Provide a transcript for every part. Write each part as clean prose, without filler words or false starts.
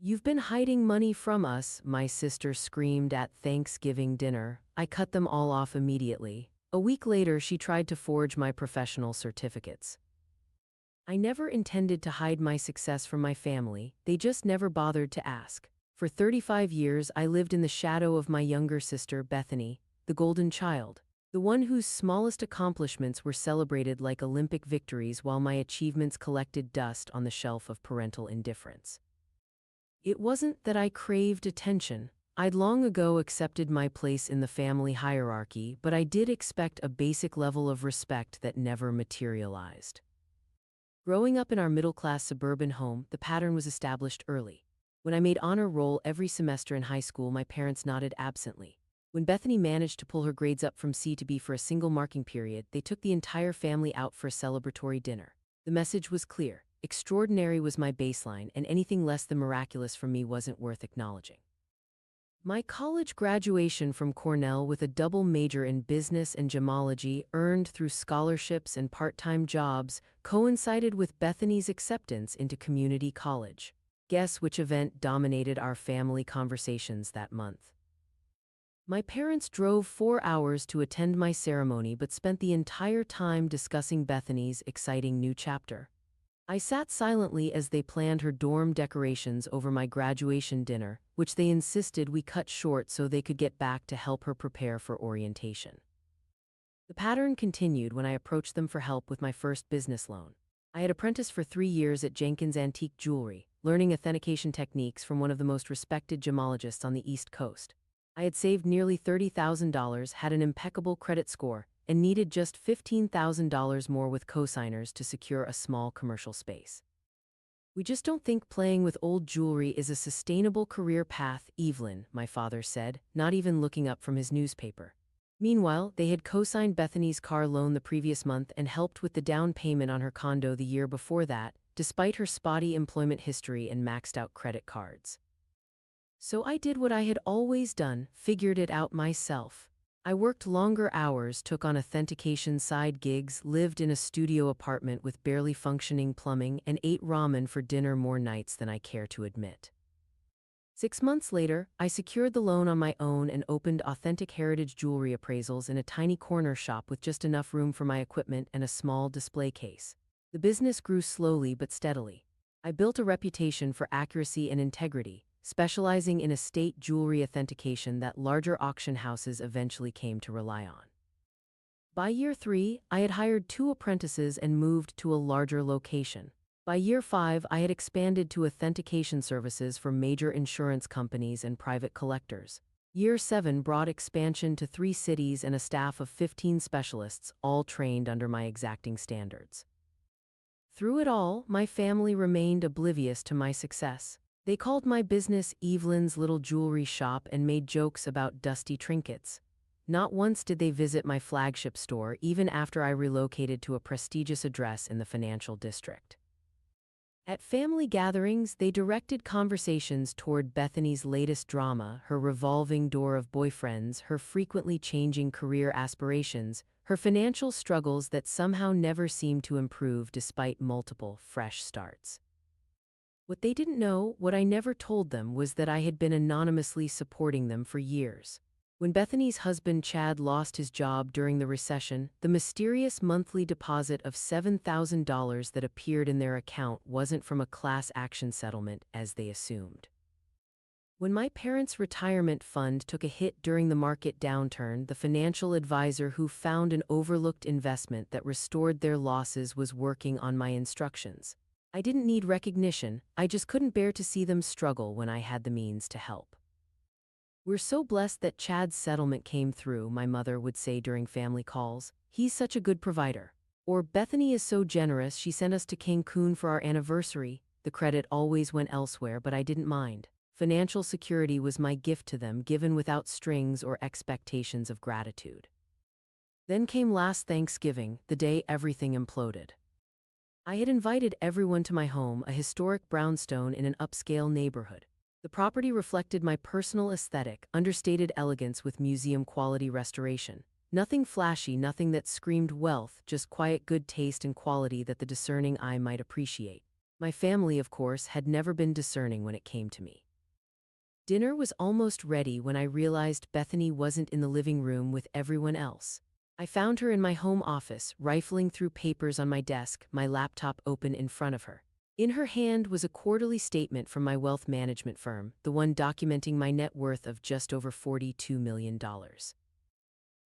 "You've been hiding money from us," my sister screamed at Thanksgiving dinner. I cut them all off immediately. A week later, she tried to forge my professional certificates. I never intended to hide my success from my family, they just never bothered to ask. For 35 years, I lived in the shadow of my younger sister, Bethany, the golden child, the one whose smallest accomplishments were celebrated like Olympic victories while my achievements collected dust on the shelf of parental indifference. It wasn't that I craved attention. I'd long ago accepted my place in the family hierarchy, but I did expect a basic level of respect that never materialized. Growing up in our middle-class suburban home, the pattern was established early. When I made honor roll every semester in high school, my parents nodded absently. When Bethany managed to pull her grades up from C to B for a single marking period, they took the entire family out for a celebratory dinner. The message was clear. Extraordinary was my baseline, and anything less than miraculous from me wasn't worth acknowledging. My college graduation from Cornell with a double major in business and gemology, earned through scholarships and part-time jobs, coincided with Bethany's acceptance into community college. Guess which event dominated our family conversations that month? My parents drove 4 hours to attend my ceremony but spent the entire time discussing Bethany's exciting new chapter. I sat silently as they planned her dorm decorations over my graduation dinner, which they insisted we cut short so they could get back to help her prepare for orientation. The pattern continued when I approached them for help with my first business loan. I had apprenticed for 3 years at Jenkins Antique Jewelry, learning authentication techniques from one of the most respected gemologists on the East Coast. I had saved nearly $30,000, had an impeccable credit score, and needed just $15,000 more with cosigners to secure a small commercial space. "We just don't think playing with old jewelry is a sustainable career path, Evelyn," my father said, not even looking up from his newspaper. Meanwhile, they had co-signed Bethany's car loan the previous month and helped with the down payment on her condo the year before that, despite her spotty employment history and maxed-out credit cards. So I did what I had always done, figured it out myself. I worked longer hours, took on authentication side gigs, lived in a studio apartment with barely functioning plumbing, and ate ramen for dinner more nights than I care to admit. 6 months later, I secured the loan on my own and opened authentic heritage jewelry appraisals in a tiny corner shop with just enough room for my equipment and a small display case. The business grew slowly but steadily. I built a reputation for accuracy and integrity, specializing in estate jewelry authentication that larger auction houses eventually came to rely on. By year 3, I had hired 2 apprentices and moved to a larger location. By year 5, I had expanded to authentication services for major insurance companies and private collectors. Year 7 brought expansion to 3 cities and a staff of 15 specialists, all trained under my exacting standards. Through it all, my family remained oblivious to my success. They called my business Evelyn's Little Jewelry Shop and made jokes about dusty trinkets. Not once did they visit my flagship store, even after I relocated to a prestigious address in the financial district. At family gatherings, they directed conversations toward Bethany's latest drama, her revolving door of boyfriends, her frequently changing career aspirations, her financial struggles that somehow never seemed to improve despite multiple fresh starts. What they didn't know, what I never told them, was that I had been anonymously supporting them for years. When Bethany's husband Chad lost his job during the recession, the mysterious monthly deposit of $7,000 that appeared in their account wasn't from a class action settlement, as they assumed. When my parents' retirement fund took a hit during the market downturn, the financial advisor who found an overlooked investment that restored their losses was working on my instructions. I didn't need recognition, I just couldn't bear to see them struggle when I had the means to help. "We're so blessed that Chad's settlement came through," my mother would say during family calls. "He's such a good provider." Or, "Bethany is so generous, she sent us to Cancun for our anniversary." The credit always went elsewhere, but I didn't mind. Financial security was my gift to them, given without strings or expectations of gratitude. Then came last Thanksgiving, the day everything imploded. I had invited everyone to my home, a historic brownstone in an upscale neighborhood. The property reflected my personal aesthetic, understated elegance with museum-quality restoration. Nothing flashy, nothing that screamed wealth, just quiet good taste and quality that the discerning eye might appreciate. My family, of course, had never been discerning when it came to me. Dinner was almost ready when I realized Bethany wasn't in the living room with everyone else. I found her in my home office, rifling through papers on my desk, my laptop open in front of her. In her hand was a quarterly statement from my wealth management firm, the one documenting my net worth of just over $42 million.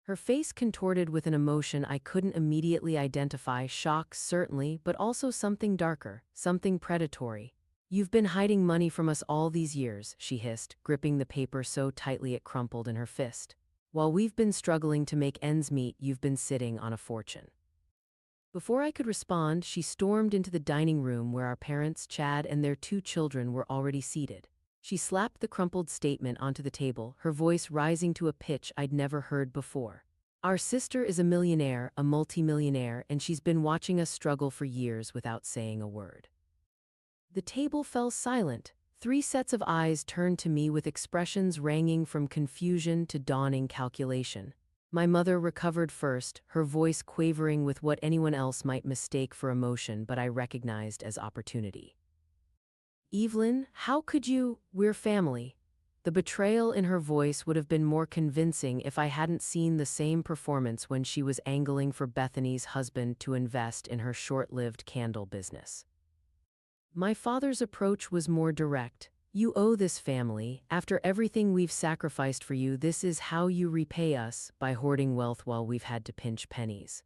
Her face contorted with an emotion I couldn't immediately identify, shock certainly, but also something darker, something predatory. "You've been hiding money from us all these years," she hissed, gripping the paper so tightly it crumpled in her fist. "While we've been struggling to make ends meet, you've been sitting on a fortune." Before I could respond, she stormed into the dining room where our parents, Chad and their 2 children, were already seated. She slapped the crumpled statement onto the table, her voice rising to a pitch I'd never heard before. "Our sister is a millionaire, a multimillionaire, and she's been watching us struggle for years without saying a word." The table fell silent. 3 sets of eyes turned to me with expressions ranging from confusion to dawning calculation. My mother recovered first, her voice quavering with what anyone else might mistake for emotion but I recognized as opportunity. "Evelyn, how could you? We're family." The betrayal in her voice would have been more convincing if I hadn't seen the same performance when she was angling for Bethany's husband to invest in her short-lived candle business. My father's approach was more direct. "You owe this family. After everything we've sacrificed for you, this is how you repay us, by hoarding wealth while we've had to pinch pennies."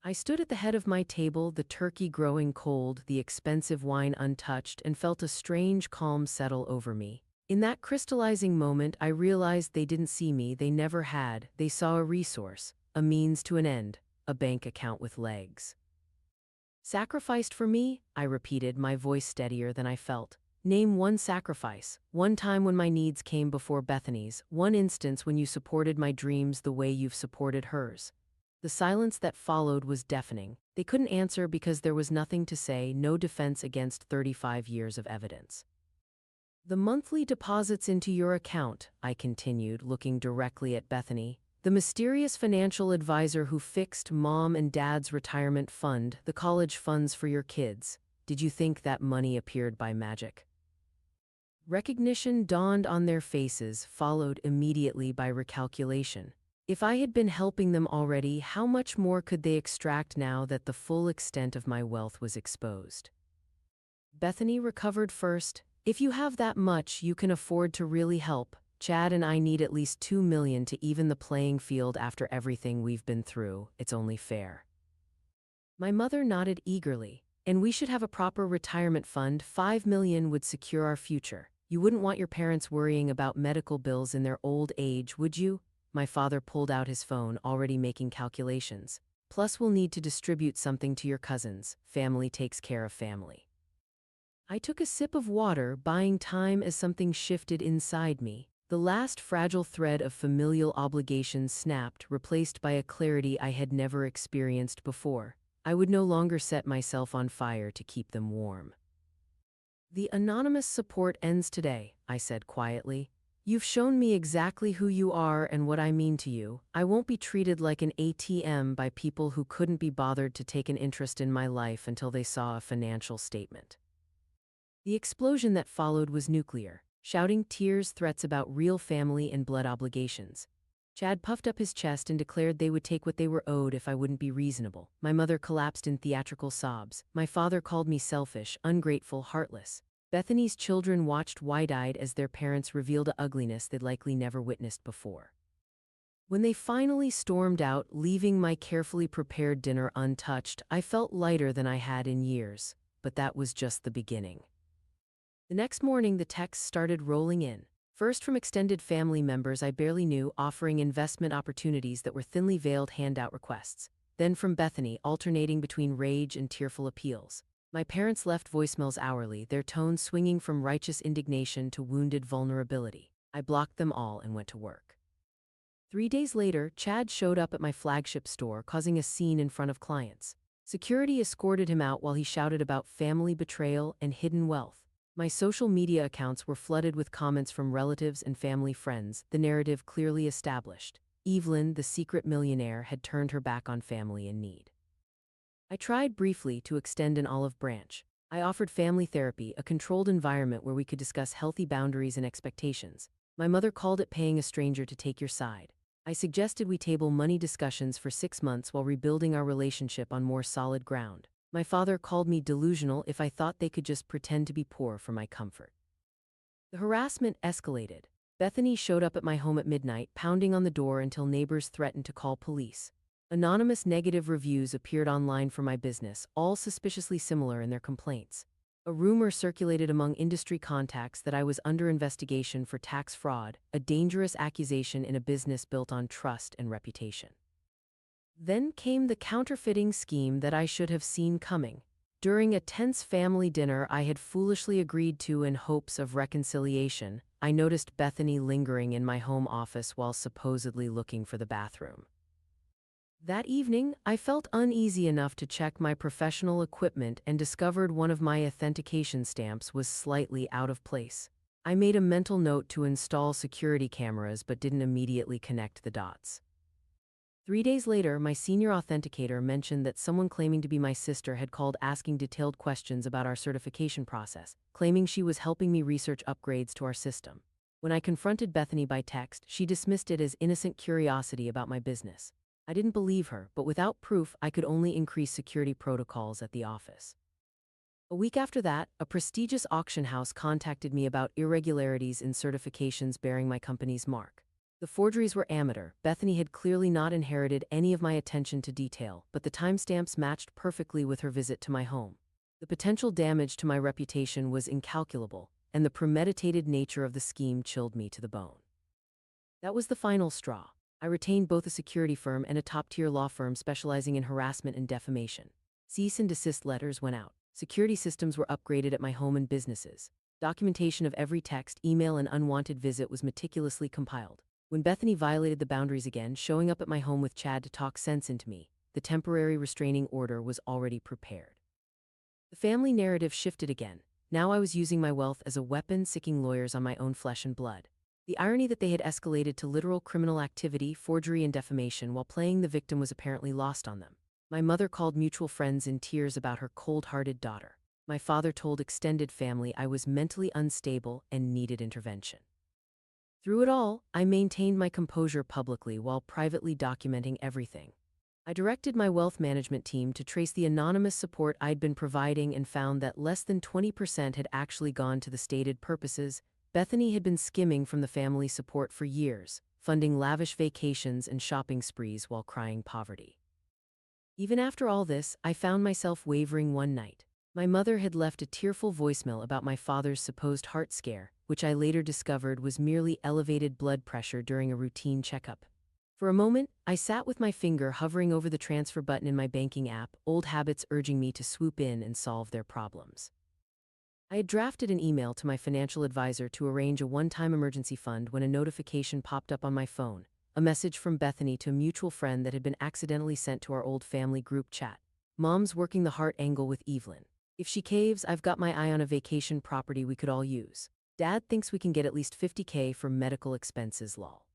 I stood at the head of my table, the turkey growing cold, the expensive wine untouched, and felt a strange calm settle over me. In that crystallizing moment, I realized they didn't see me, they never had. They saw a resource, a means to an end, a bank account with legs. "Sacrificed for me?" I repeated, my voice steadier than I felt. "Name one sacrifice, one time when my needs came before Bethany's, one instance when you supported my dreams the way you've supported hers." The silence that followed was deafening. They couldn't answer because there was nothing to say, no defense against 35 years of evidence. "The monthly deposits into your account," I continued, looking directly at Bethany. "The mysterious financial advisor who fixed Mom and Dad's retirement fund, the college funds for your kids. Did you think that money appeared by magic?" Recognition dawned on their faces, followed immediately by recalculation. If I had been helping them already, how much more could they extract now that the full extent of my wealth was exposed? Bethany recovered first. "If you have that much, you can afford to really help. Chad and I need at least $2 million to even the playing field after everything we've been through. It's only fair." My mother nodded eagerly. "And we should have a proper retirement fund. $5 million would secure our future. You wouldn't want your parents worrying about medical bills in their old age, would you?" My father pulled out his phone, already making calculations. "Plus we'll need to distribute something to your cousins. Family takes care of family." I took a sip of water, buying time as something shifted inside me. The last fragile thread of familial obligations snapped, replaced by a clarity I had never experienced before. I would no longer set myself on fire to keep them warm. "The anonymous support ends today," I said quietly. "You've shown me exactly who you are and what I mean to you. I won't be treated like an ATM by people who couldn't be bothered to take an interest in my life until they saw a financial statement." The explosion that followed was nuclear. Shouting, tears, threats about real family and blood obligations. Chad puffed up his chest and declared they would take what they were owed if I wouldn't be reasonable. My mother collapsed in theatrical sobs. My father called me selfish, ungrateful, heartless. Bethany's children watched wide-eyed as their parents revealed a ugliness they'd likely never witnessed before. When they finally stormed out, leaving my carefully prepared dinner untouched, I felt lighter than I had in years. But that was just the beginning. The next morning, the texts started rolling in. First from extended family members I barely knew, offering investment opportunities that were thinly veiled handout requests. Then from Bethany, alternating between rage and tearful appeals. My parents left voicemails hourly, their tones swinging from righteous indignation to wounded vulnerability. I blocked them all and went to work. 3 days later, Chad showed up at my flagship store, causing a scene in front of clients. Security escorted him out while he shouted about family betrayal and hidden wealth. My social media accounts were flooded with comments from relatives and family friends, the narrative clearly established. Evelyn, the secret millionaire, had turned her back on family in need. I tried briefly to extend an olive branch. I offered family therapy, a controlled environment where we could discuss healthy boundaries and expectations. My mother called it paying a stranger to take your side. I suggested we table money discussions for 6 months while rebuilding our relationship on more solid ground. My father called me delusional if I thought they could just pretend to be poor for my comfort. The harassment escalated. Bethany showed up at my home at midnight, pounding on the door until neighbors threatened to call police. Anonymous negative reviews appeared online for my business, all suspiciously similar in their complaints. A rumor circulated among industry contacts that I was under investigation for tax fraud, a dangerous accusation in a business built on trust and reputation. Then came the counterfeiting scheme that I should have seen coming. During a tense family dinner I had foolishly agreed to in hopes of reconciliation, I noticed Bethany lingering in my home office while supposedly looking for the bathroom. That evening, I felt uneasy enough to check my professional equipment and discovered one of my authentication stamps was slightly out of place. I made a mental note to install security cameras but didn't immediately connect the dots. 3 days later, my senior authenticator mentioned that someone claiming to be my sister had called asking detailed questions about our certification process, claiming she was helping me research upgrades to our system. When I confronted Bethany by text, she dismissed it as innocent curiosity about my business. I didn't believe her, but without proof, I could only increase security protocols at the office. A week after that, a prestigious auction house contacted me about irregularities in certifications bearing my company's mark. The forgeries were amateur. Bethany had clearly not inherited any of my attention to detail, but the timestamps matched perfectly with her visit to my home. The potential damage to my reputation was incalculable, and the premeditated nature of the scheme chilled me to the bone. That was the final straw. I retained both a security firm and a top-tier law firm specializing in harassment and defamation. Cease and desist letters went out. Security systems were upgraded at my home and businesses. Documentation of every text, email, and unwanted visit was meticulously compiled. When Bethany violated the boundaries again, showing up at my home with Chad to talk sense into me, the temporary restraining order was already prepared. The family narrative shifted again. Now I was using my wealth as a weapon, sicking lawyers on my own flesh and blood. The irony that they had escalated to literal criminal activity, forgery, and defamation while playing the victim was apparently lost on them. My mother called mutual friends in tears about her cold-hearted daughter. My father told extended family I was mentally unstable and needed intervention. Through it all, I maintained my composure publicly while privately documenting everything. I directed my wealth management team to trace the anonymous support I'd been providing and found that less than 20% had actually gone to the stated purposes. Bethany had been skimming from the family support for years, funding lavish vacations and shopping sprees while crying poverty. Even after all this, I found myself wavering one night. My mother had left a tearful voicemail about my father's supposed heart scare, which I later discovered was merely elevated blood pressure during a routine checkup. For a moment, I sat with my finger hovering over the transfer button in my banking app, old habits urging me to swoop in and solve their problems. I had drafted an email to my financial advisor to arrange a one-time emergency fund when a notification popped up on my phone, a message from Bethany to a mutual friend that had been accidentally sent to our old family group chat. Mom's working the heart angle with Evelyn. If she caves, I've got my eye on a vacation property we could all use. Dad thinks we can get at least $50K for medical expenses, lol.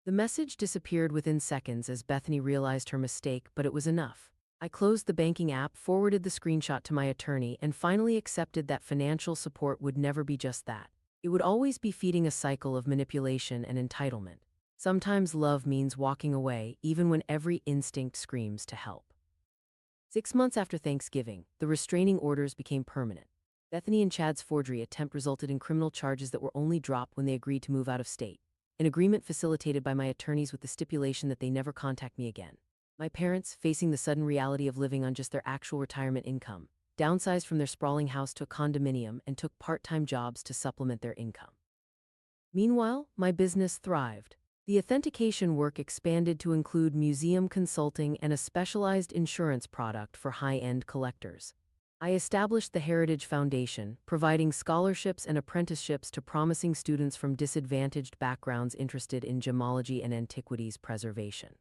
The message disappeared within seconds as Bethany realized her mistake, but it was enough. I closed the banking app, forwarded the screenshot to my attorney, and finally accepted that financial support would never be just that. It would always be feeding a cycle of manipulation and entitlement. Sometimes love means walking away, even when every instinct screams to help. 6 months after Thanksgiving, the restraining orders became permanent. Bethany and Chad's forgery attempt resulted in criminal charges that were only dropped when they agreed to move out of state, an agreement facilitated by my attorneys with the stipulation that they never contact me again. My parents, facing the sudden reality of living on just their actual retirement income, downsized from their sprawling house to a condominium and took part-time jobs to supplement their income. Meanwhile, my business thrived. The authentication work expanded to include museum consulting and a specialized insurance product for high-end collectors. I established the Heritage Foundation, providing scholarships and apprenticeships to promising students from disadvantaged backgrounds interested in gemology and antiquities preservation.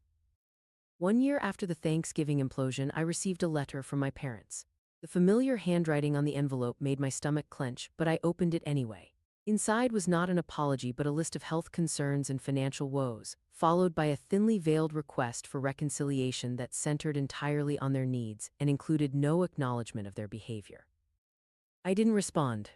1 year after the Thanksgiving implosion, I received a letter from my parents. The familiar handwriting on the envelope made my stomach clench, but I opened it anyway. Inside was not an apology but a list of health concerns and financial woes, followed by a thinly veiled request for reconciliation that centered entirely on their needs and included no acknowledgement of their behavior. I didn't respond.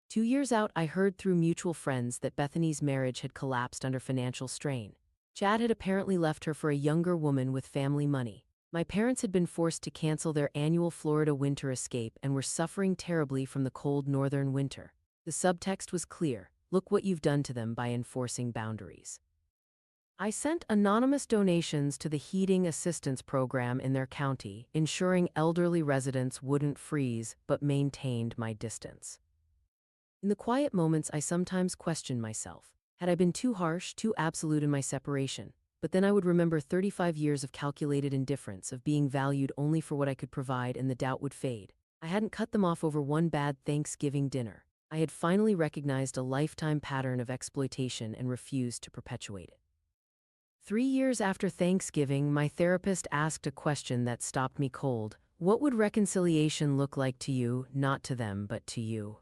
2 years out, I heard through mutual friends that Bethany's marriage had collapsed under financial strain. Chad had apparently left her for a younger woman with family money. My parents had been forced to cancel their annual Florida winter escape and were suffering terribly from the cold northern winter. The subtext was clear: look what you've done to them by enforcing boundaries. I sent anonymous donations to the heating assistance program in their county, ensuring elderly residents wouldn't freeze but maintained my distance. In the quiet moments, I sometimes questioned myself. Had I been too harsh, too absolute in my separation? But then I would remember 35 years of calculated indifference, of being valued only for what I could provide, and the doubt would fade. I hadn't cut them off over one bad Thanksgiving dinner. I had finally recognized a lifetime pattern of exploitation and refused to perpetuate it. 3 years after Thanksgiving, my therapist asked a question that stopped me cold. What would reconciliation look like to you, not to them, but to you?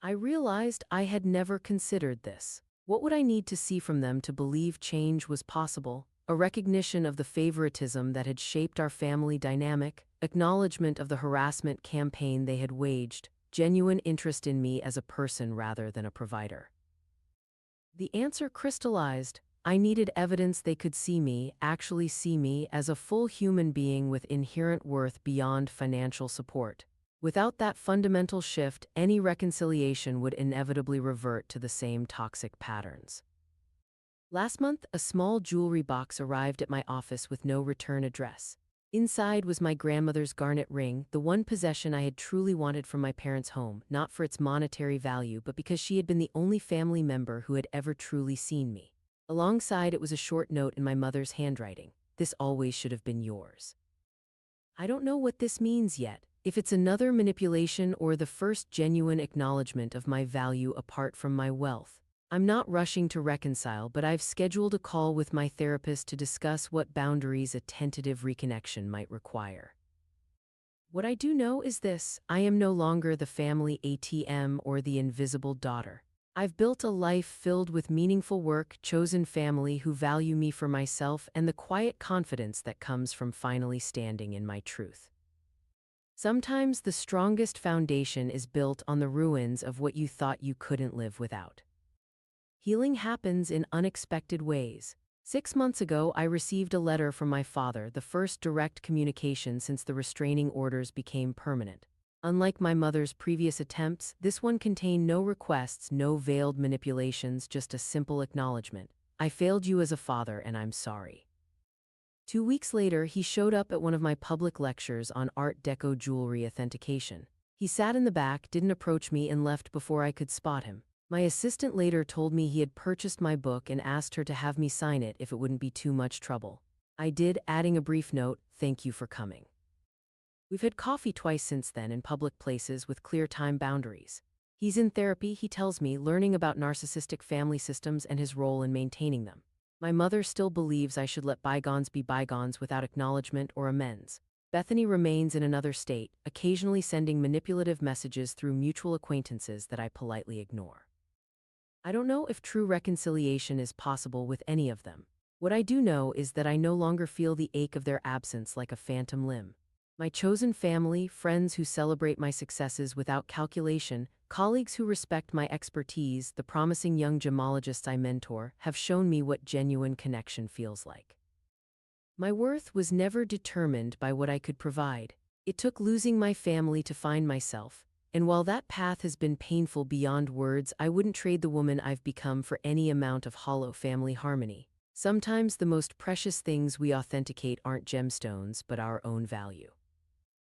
I realized I had never considered this. What would I need to see from them to believe change was possible? A recognition of the favoritism that had shaped our family dynamic, acknowledgement of the harassment campaign they had waged, genuine interest in me as a person rather than a provider. The answer crystallized. I needed evidence they could see me, actually see me, as a full human being with inherent worth beyond financial support. Without that fundamental shift, any reconciliation would inevitably revert to the same toxic patterns. Last month, a small jewelry box arrived at my office with no return address. Inside was my grandmother's garnet ring, the one possession I had truly wanted from my parents' home, not for its monetary value, but because she had been the only family member who had ever truly seen me. Alongside it was a short note in my mother's handwriting: "This always should have been yours." I don't know what this means yet, if it's another manipulation or the first genuine acknowledgement of my value apart from my wealth. I'm not rushing to reconcile, but I've scheduled a call with my therapist to discuss what boundaries a tentative reconnection might require. What I do know is this: I am no longer the family ATM or the invisible daughter. I've built a life filled with meaningful work, chosen family who value me for myself, and the quiet confidence that comes from finally standing in my truth. Sometimes the strongest foundation is built on the ruins of what you thought you couldn't live without. Healing happens in unexpected ways. 6 months ago, I received a letter from my father, the first direct communication since the restraining orders became permanent. Unlike my mother's previous attempts, this one contained no requests, no veiled manipulations, just a simple acknowledgement. I failed you as a father, and I'm sorry. 2 weeks later, he showed up at one of my public lectures on Art Deco jewelry authentication. He sat in the back, didn't approach me, and left before I could spot him. My assistant later told me he had purchased my book and asked her to have me sign it if it wouldn't be too much trouble. I did, adding a brief note: "Thank you for coming." We've had coffee twice since then in public places with clear time boundaries. He's in therapy, he tells me, learning about narcissistic family systems and his role in maintaining them. My mother still believes I should let bygones be bygones without acknowledgement or amends. Bethany remains in another state, occasionally sending manipulative messages through mutual acquaintances that I politely ignore. I don't know if true reconciliation is possible with any of them. What I do know is that I no longer feel the ache of their absence like a phantom limb. My chosen family, friends who celebrate my successes without calculation, colleagues who respect my expertise, the promising young gemologists I mentor, have shown me what genuine connection feels like. My worth was never determined by what I could provide. It took losing my family to find myself, and while that path has been painful beyond words, I wouldn't trade the woman I've become for any amount of hollow family harmony. Sometimes the most precious things we authenticate aren't gemstones, but our own value.